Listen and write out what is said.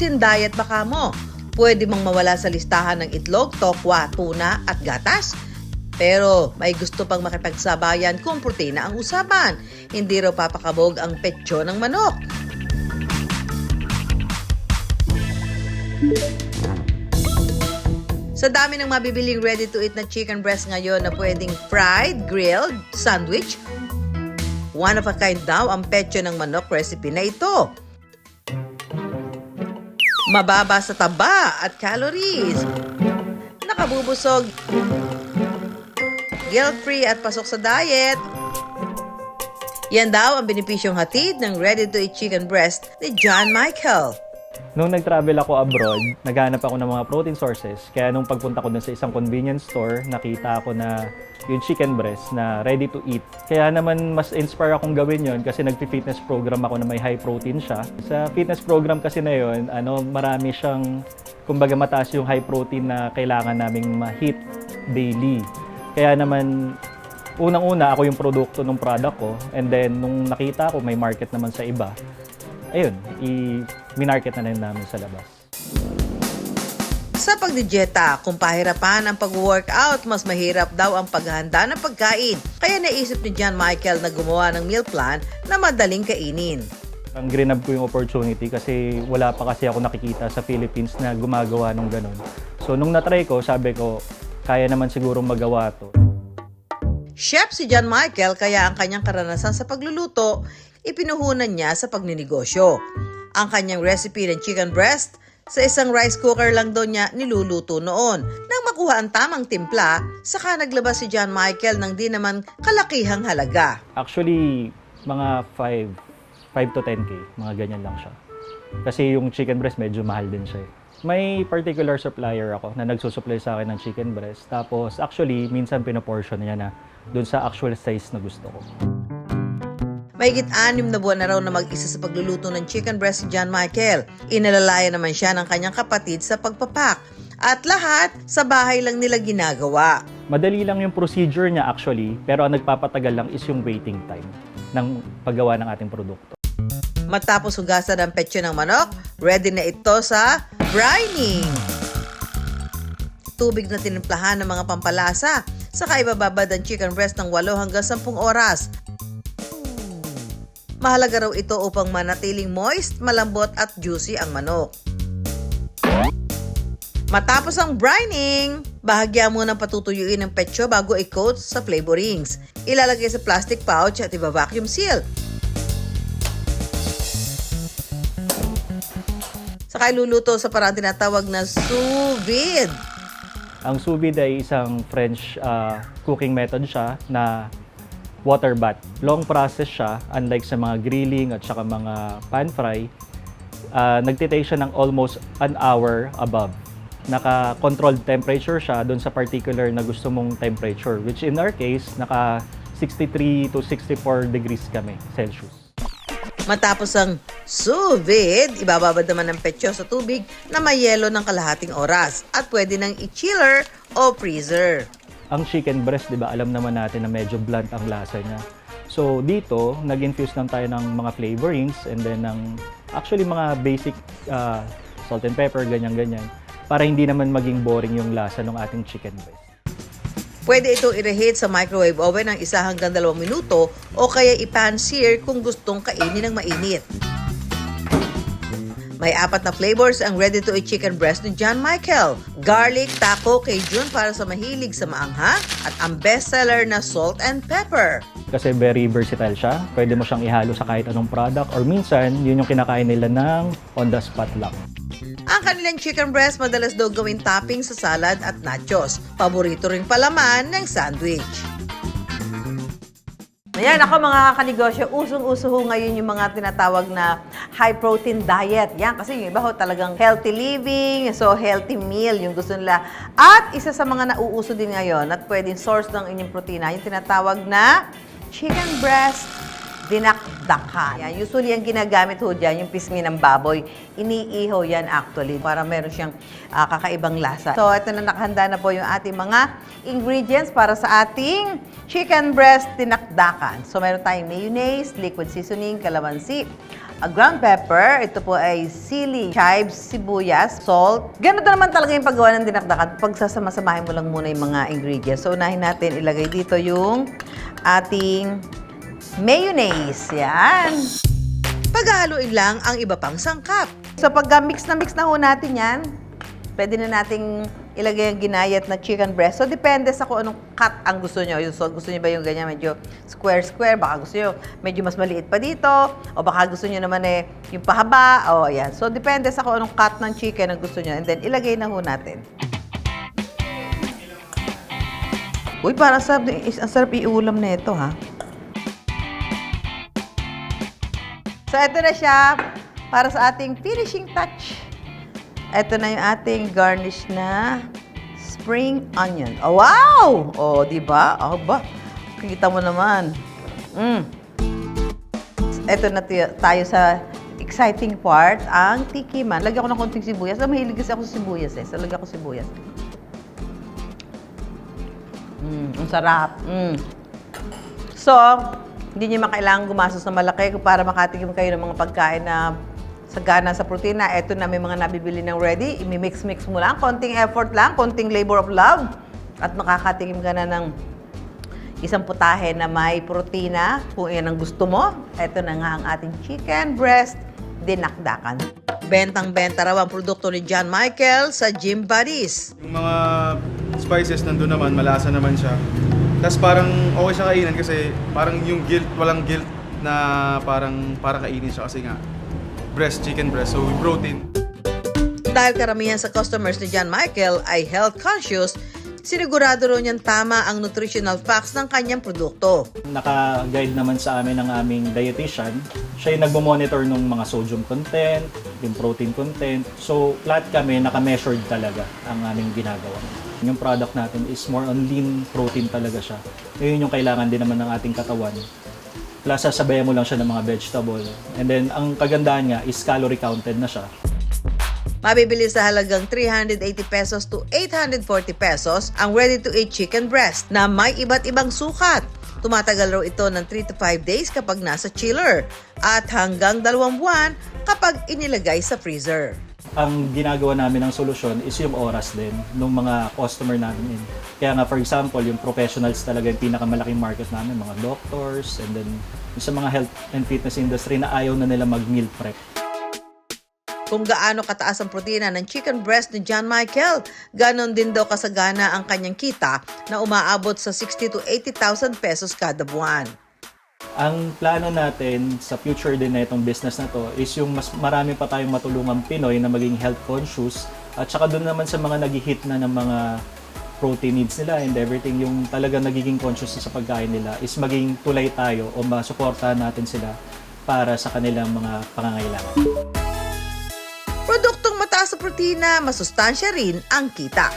protein diet baka mo. Pwede mong mawala sa listahan ng itlog, tokwa, tuna at gatas. Pero may gusto pang makipagsabayan kung protina ang usapan. Hindi raw papakabog ang petso ng manok. Sa dami ng mabibiling ready-to-eat na chicken breast ngayon na pwedeng fried, grilled, sandwich, one of a kind daw ang petso ng manok recipe na ito. Mababa sa taba at calories. Nakabubusog. Guilt-free at pasok sa diet. Yan daw ang benepisyong hatid ng ready-to-eat chicken breast ni John Michael. Nung nag-travel ako abroad, naghanap ako ng mga protein sources. Kaya nung pagpunta ko dun sa isang convenience store, nakita ako na yung chicken breast na ready to eat. Kaya naman mas inspire akong gawin yon kasi nag-fitness program ako na may high protein siya. Sa fitness program kasi na yon, marami siyang, kumbaga mataas yung high protein na kailangan naming ma-hit daily. Kaya naman, unang-una ako yung produkto ng product ko. And then, nung nakita ko may market naman sa iba, ayun, minarket na rin namin sa labas. Sa pagdidieta, kung pahirapan ang pag-workout, mas mahirap daw ang paghahanda ng pagkain. Kaya naisip ni John Michael na gumawa ng meal plan na madaling kainin. Ang grinab ko yung opportunity kasi wala pa kasi ako nakikita sa Philippines na gumagawa ng ganun. So nung natry ko, sabi ko, kaya naman siguro magawa to. Chef si John Michael, kaya ang kanyang karanasan sa pagluluto, ipinuhunan niya sa pagninegosyo. Ang kanyang recipe ng chicken breast, sa isang rice cooker lang daw niya niluluto noon. Nang makuha ang tamang timpla, saka naglabas si John Michael ng di naman kalakihang halaga. Actually, mga 5 to 10K, mga ganyan lang siya. Kasi yung chicken breast medyo mahal din siya. May particular supplier ako na nagsusupply sa akin ng chicken breast. Tapos actually, minsan pinoportion niya na dun sa actual size na gusto ko. Mahigit 6 na buwan na raw na mag-isa sa pagluluto ng chicken breast si John Michael. Inalalaya naman siya ng kanyang kapatid sa pagpapak. At lahat sa bahay lang nila ginagawa. Madali lang yung procedure niya actually, pero ang nagpapatagal lang is yung waiting time ng paggawa ng ating produkto. Matapos hugasan ang petso ng manok, ready na ito sa brining. Tubig na tinimplahan ng mga pampalasa, saka ibababad ang chicken breast ng 8 hanggang 10 oras. Mahalaga raw ito upang manatiling moist, malambot at juicy ang manok. Matapos ang brining, bahagya munang patutuyuin ang petso bago i-coat sa flavorings. Ilalagay sa plastic pouch at iba-vacuum seal. Saka iluluto sa parang tinatawag na sous vide. Ang sous vide ay isang French cooking method siya na water bath. Long process siya, unlike sa mga grilling at saka mga pan fry. Nagtitake siya ng almost an hour above. Naka-controlled temperature siya doon sa particular na gusto mong temperature, which in our case, naka 63 to 64 degrees kami, Celsius. Matapos ang sous vide, ibababad naman ng petso sa tubig na may yelo ng kalahating oras at pwede nang i-chiller o freezer. Ang chicken breast, di ba, alam naman natin na medyo blunt ang lasa niya. So dito, nag-infuse lang tayo ng mga flavorings and then actually mga basic salt and pepper, ganyan-ganyan, para hindi naman maging boring yung lasa ng ating chicken breast. Pwede itong i-reheat sa microwave oven ng 1 hanggang 2 minuto o kaya i-pan-sear kung gustong kainin ng mainit. May 4 na flavors ang ready-to-eat chicken breast ni John Michael. Garlic, taco, Cajun para sa mahilig sa maanghang at ang bestseller na salt and pepper. Kasi very versatile siya. Pwede mo siyang ihalo sa kahit anong product or minsan, yun yung kinakain nila ng on the spot lang. Ang kanilang chicken breast madalas daw gawing topping sa salad at nachos. Paborito rin palaman ng sandwich. Ayan, ako mga kanegosyo, usong-uso ho ngayon yung mga tinatawag na high-protein diet. Yan, kasi yung iba ho talagang healthy living, so healthy meal yung gusto nila. At isa sa mga nauuso din ngayon at pwedeng source ng inyong protina, yung tinatawag na chicken breast dinakdakan. Yan, usually ang ginagamit ho dyan, yung pisngi ng baboy, iniihaw yan actually para meron siyang kakaibang lasa. So ito na, nakahanda na po yung ating mga ingredients para sa ating chicken breast dinakdakan. So meron tayong mayonnaise, liquid seasoning, calamansi, ground pepper. Ito po ay sili, chives, sibuyas, salt. Ganito naman talaga yung paggawa ng dinakdakan. Pagsasama-samahin mo lang muna yung mga ingredients. So, unahin natin ilagay dito yung ating mayonnaise. Yan. Paghahaluin lang ang iba pang sangkap. So, pag mix na ho natin yan, pwede na nating ilagay ang ginayat na chicken breast. So, depende sa kung anong cut ang gusto nyo. Yung gusto nyo ba yung ganyan, medyo square-square? Baka gusto nyo medyo mas maliit pa dito. O baka gusto nyo naman yung pahaba. O, ayan. So, depende sa kung anong cut ng chicken ang gusto nyo. And then, ilagay na ho natin. Uy, parang ang sarap iulam na ito, ha? So, ito na siya para sa ating finishing touch. Ito na yung ating garnish na spring onion. Oh, wow! Oh, di ba? Oh, ba? Kita mo naman. Ito na tayo sa exciting part, ang tikiman. Lagyan ko ng konting sibuyas. Mahilig kasi ako sa sibuyas eh. So, lagyan ko sibuyas. Ang sarap. So, hindi niyo makailangan gumastos na malaki para makatikim kayo ng mga pagkain na sagana sa protina. Ito na may mga nabibili ng ready. I-mix-mix mo lang. Konting effort lang. Konting labor of love. At makakatikim ka na ng isang putahe na may protina. Kung yan ang gusto mo. Ito na nga ang ating chicken breast dinakdakan. Bentang-benta raw ang produkto ni John Michael sa Gym Buddies. Yung mga spices nandun naman, malasa naman siya. Tapos parang okay siya kainin kasi parang yung guilt, walang guilt na parang kainin siya kasi nga chicken breast, so protein. Dahil karamihan sa customers ni John Michael ay health conscious, sinigurado rin niyang tama ang nutritional facts ng kanyang produkto. Naka-guide naman sa amin ng aming dietitian. Siya yung nagmo-monitor ng mga sodium content, yung protein content. So, lahat kami naka-measured talaga ang aming ginagawa. Yung product natin is more on lean protein talaga siya. Yun yung kailangan din naman ng ating katawan. Plus, sasabayan mo lang siya ng mga vegetable. And then, ang kagandahan nga is calorie counted na siya. Mabibili sa halagang 380 pesos to 840 pesos ang ready-to-eat chicken breast na may iba't ibang sukat. Tumatagal raw ito ng 3 to 5 days kapag nasa chiller at hanggang 2 buwan kapag inilagay sa freezer. Ang ginagawa namin ng solusyon is yung oras din ng mga customer namin. Kaya nga, for example, yung professionals talaga yung pinakamalaking market namin, mga doctors, and then yung sa mga health and fitness industry na ayaw na nila mag-meal prep. Kung gaano kataas ang protina ng chicken breast ni John Michael, ganon din daw kasagana ang kanyang kita na umaabot sa 60 to 80,000 pesos kada buwan. Ang plano natin sa future din na itong business na to is yung mas marami pa tayong matulungang Pinoy na maging health conscious at saka doon naman sa mga nag-hit na ng mga protein needs nila and everything, yung talaga nagiging conscious sa pagkain nila is maging tulay tayo o masuportahan natin sila para sa kanilang mga pangangailangan. Produktong mataas sa protina, masustansya rin ang kita.